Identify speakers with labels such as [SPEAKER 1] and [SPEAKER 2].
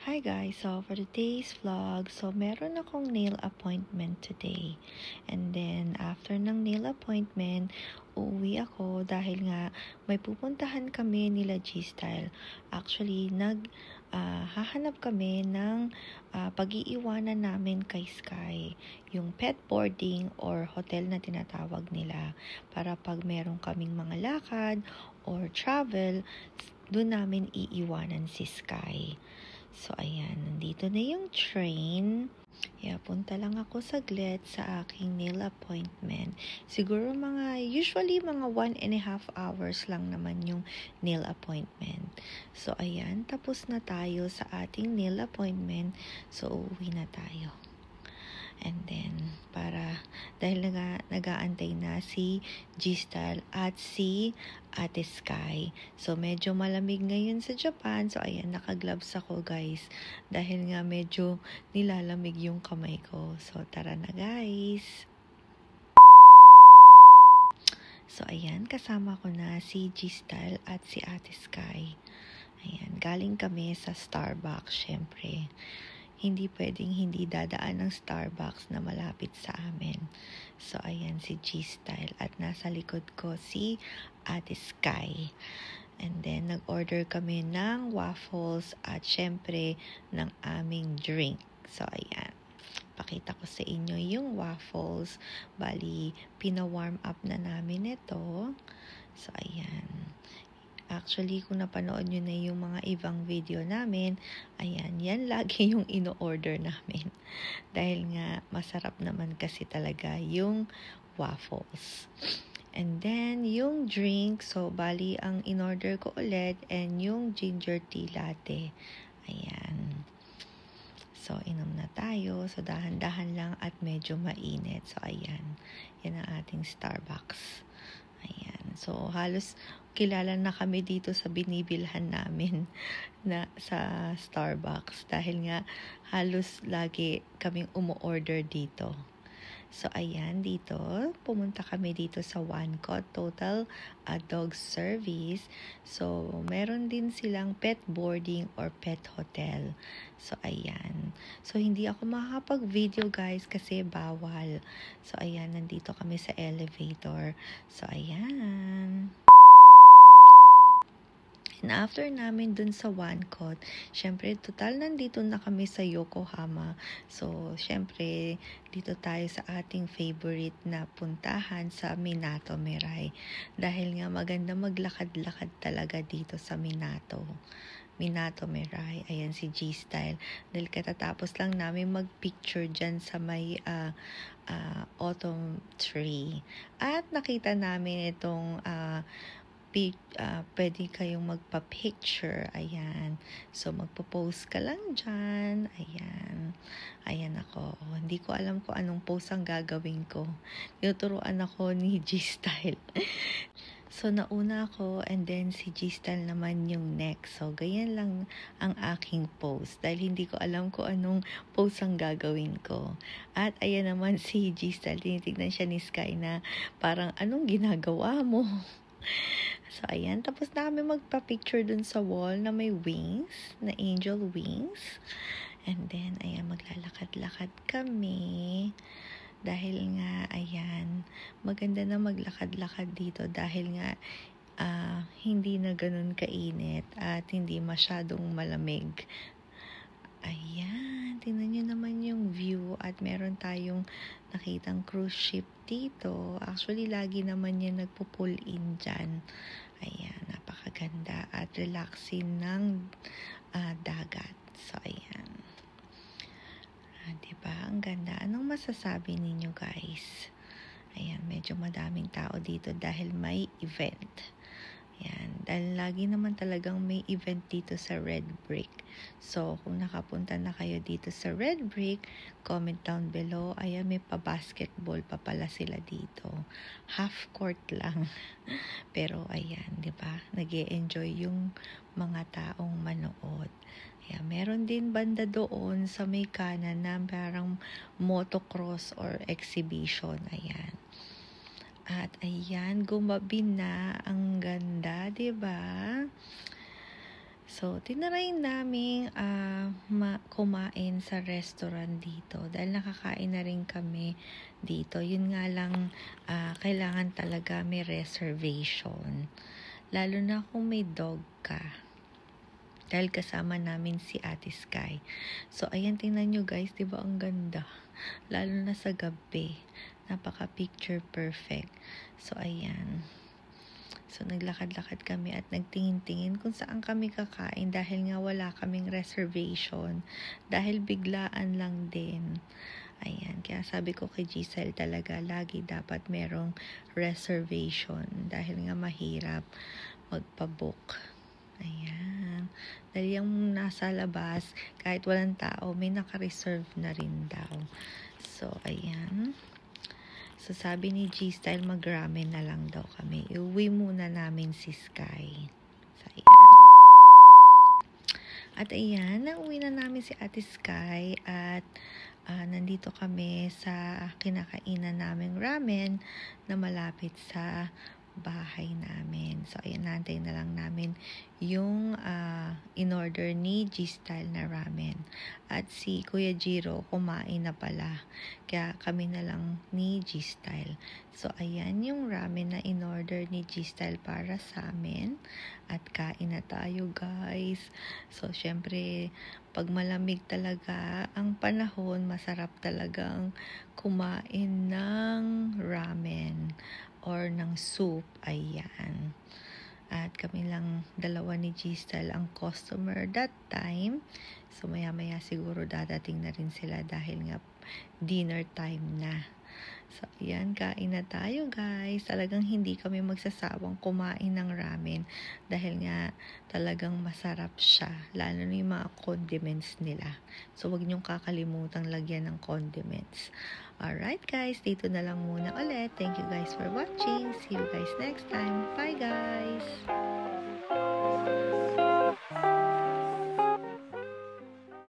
[SPEAKER 1] Hi guys, so for today's vlog, meron akong nail appointment today. And then after ng nail appointment, uuwi ako dahil nga may pupuntahan kami nila G-Style. Actually, hahanap kami ng pag-iiwanan namin kay Sky. Yung pet boarding or hotel na tinatawag nila. Para pag meron kaming mga lakad or travel, doon namin iiwanan si Sky. So, ayan. Nandito na yung train. Punta lang ako saglit sa aking nail appointment. Siguro usually mga 1.5 hours lang naman yung nail appointment. So, ayan. Tapos na tayo sa ating nail appointment. So, uuwi na tayo. And then, dahil nag-aantay na si G-Style at si Ate Sky. So, medyo malamig ngayon sa Japan. So, ayan, naka-gloves ako guys. Dahil nga medyo nilalamig yung kamay ko. So, tara na guys. So, ayan, kasama ko na si G-Style at si Ate Sky. Ayan, galing kami sa Starbucks, syempre. Hindi pwedeng hindi dadaan ng Starbucks na malapit sa amin. So, ayan si G-Style at nasa likod ko si Ate Sky. And then, nag-order kami ng waffles at syempre ng aming drink. So, ayan. Pakita ko sa inyo yung waffles. Bali, pina-warm up na namin ito. So, ayan. Actually, kung napanood nyo na yung mga ibang video namin, ayan, yan lagi yung ino-order namin. Dahil nga, masarap naman kasi talaga yung waffles. And then, yung drink, so, bali, ang in-order ko ulit, and yung ginger tea latte. Ayan. So, inom na tayo. So, dahan-dahan lang at medyo mainit. So, ayan. Yan ang ating Starbucks. Ayan. So, halos kilala na kami dito sa binibilhan namin na sa Starbucks dahil nga halos lagi kaming umu-order dito. So, ayan, dito, pumunta kami dito sa One-Cot Total Dog Service. So, meron din silang pet boarding or pet hotel. So, ayan. So, hindi ako makakapag-video guys kasi bawal. So, ayan, nandito kami sa elevator. So, ayan. And after namin dun sa One-Cot, syempre, total nandito na kami sa Yokohama. So, syempre, dito tayo sa ating favorite na puntahan sa Minato Mirai. Dahil nga maganda maglakad-lakad talaga dito sa Minato Mirai. Ayan si G-Style. Dahil katatapos lang namin magpicture dyan sa may autumn tree. At nakita namin itong pwede kayong magpa-picture. Ayan. So, magpo-post ka lang dyan. Ayan. Ayan ako. Hindi ko alam kung anong pose ang gagawin ko. Tinuturuan ako ni G-Style. So, nauna ako and then si G-Style naman yung next. So, ganyan lang ang aking pose. Dahil hindi ko alam kung anong pose ang gagawin ko. At ayan naman si G-Style. Tinitignan siya ni Sky na parang anong ginagawa mo? So, ayan. Tapos na kami magpa-picture dun sa wall na may wings, na angel wings. And then, ayan, maglalakad-lakad kami. Dahil nga, ayan, maganda na maglakad-lakad dito dahil nga hindi na ganun kainit at hindi masyadong malamig. Ayan, tingnan nyo naman yung view at meron tayong nakitang cruise ship dito. Actually, lagi naman yan nagpo-pull in dyan. Ayan, napakaganda at relaxing ng dagat. So, ayan. Diba? Ang ganda. Anong masasabi ninyo guys? Ayan, medyo madaming tao dito dahil may event. Ayan, dahil lagi naman talagang may event dito sa Red Brick. So, kung nakapunta na kayo dito sa Red Brick, comment down below. Ayan, may pa-basketball pa pala sila dito. Half court lang. Pero, ayan, di ba? Nag-e-enjoy yung mga taong manood. Ayan, meron din banda doon sa may kanan na parang motocross or exhibition. Ayan. At ayan, gumabi na. Ang ganda, 'di ba? So, tinry namin kumain sa restaurant dito dahil nakakain na rin kami dito. Yun nga lang, kailangan talaga may reservation. Lalo na kung may dog ka. Dahil kasama namin si Ate Sky. So, ayan, tingnan nyo guys, di ba ang ganda? Lalo na sa gabi. Napaka picture perfect. So, ayan. So, naglakad-lakad kami at nagtingin-tingin kung saan kami kakain dahil nga wala kaming reservation. Dahil biglaan lang din. Ayan, kaya sabi ko kay Giselle talaga, lagi dapat merong reservation dahil nga mahirap magpabook. Ayan. Dahil yung nasa labas, kahit walang tao, may naka-reserve na rin daw. So, ayan. So, sabi ni G-Style, mag-ramen na lang daw kami. Iuwi muna namin si Sky. So, ayan. At ayan, nauwi na namin si Ate Sky at nandito kami sa kinakainan naming ramen na malapit sa bahay namin. So, ayan, nantay na lang namin yung in-order ni G-Style na ramen. At si Kuya Jiro kumain na pala. Kaya kami na lang ni G-Style. So, ayan yung ramen na in-order ni G-Style para sa amin. At kain na tayo, guys. So, syempre, pag malamig talaga ang panahon, masarap talagang kumain ng ramen or ng soup. Ayan. At kami lang dalawa ni G-Style ang customer that time. So, maya-maya siguro dadating na rin sila dahil nga dinner time na. So, ayan, kain na tayo guys. Talagang hindi kami magsasawang kumain ng ramen dahil nga talagang masarap siya. Lalo na yung mga condiments nila. So, wag niyong kakalimutang lagyan ng condiments. Alright guys, dito na lang muna ulit. Thank you guys for watching. See you guys next time. Bye guys!